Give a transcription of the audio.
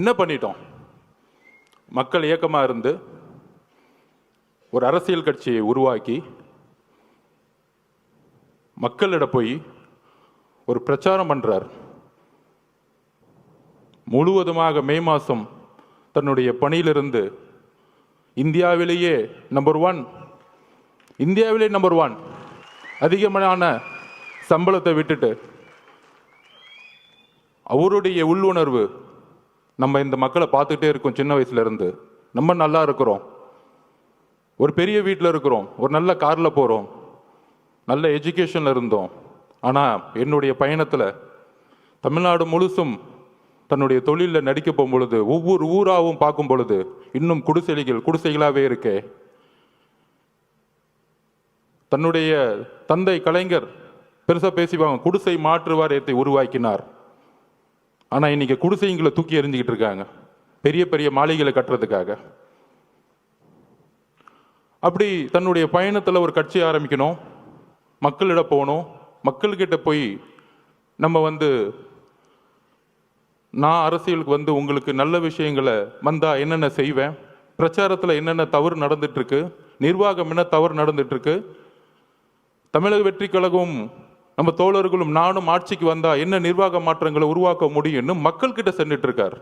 என்ன பண்ணிட்டோம்? மக்கள் இயக்கமாக இருந்து ஒரு அரசியல் கட்சியை உருவாக்கி மக்களிடம் போய் ஒரு பிரச்சாரம் பண்றார். முழுவதுமாக மே மாதம் தன்னுடைய பணியிலிருந்து இந்தியாவிலேயே நம்பர் ஒன் அதிகமான சம்பளத்தை விட்டுட்டு அவருடைய உள்ளுணர்வு, நம்ம இந்த மக்களை பார்த்துக்கிட்டே இருக்கோம். சின்ன வயசுல இருந்து நம்ம நல்லா இருக்கிறோம், ஒரு பெரிய வீட்டில் இருக்கிறோம், ஒரு நல்ல காரில் போகிறோம், நல்ல எஜுகேஷனில் இருந்தோம். ஆனால் என்னுடைய பயணத்தில் தமிழ்நாடு முழுசும் தன்னுடைய தொழிலில் நடிக்க போகும் பொழுது ஒவ்வொரு ஊராகவும் பார்க்கும் பொழுது இன்னும் குடிசைகளாகவே இருக்கே. தன்னுடைய தந்தை கலைஞர் பெருசாக பேசிப்பாங்க, குடிசை மாற்று வாரியத்தை உருவாக்கினார். ஆனால் இன்னைக்கு குடிசைங்களை தூக்கி எறிஞ்சிக்கிட்டு இருக்காங்க பெரிய பெரிய மாளிகைகளை கட்டுறதுக்காக. அப்படி தன்னுடைய பயணத்தில் ஒரு கட்சி ஆரம்பிக்கணும், மக்களிடம் போகணும், மக்கள்கிட்ட போய் நம்ம நான் அரசியலுக்கு உங்களுக்கு நல்ல விஷயங்களை வந்தால் என்னென்ன செய்வேன், பிரச்சாரத்தில் என்னென்ன தவறு நடந்துட்டுருக்கு, நிர்வாகம் என்ன தவறு நடந்துட்டுருக்கு, தமிழக வெற்றி கழகம் நம்ம தோழர்களும் நானும் ஆட்சிக்கு வந்தால் என்ன நிர்வாக மாற்றங்களை உருவாக்க முடியும்னு மக்கள்கிட்ட சென்றுட்டு இருக்கார்.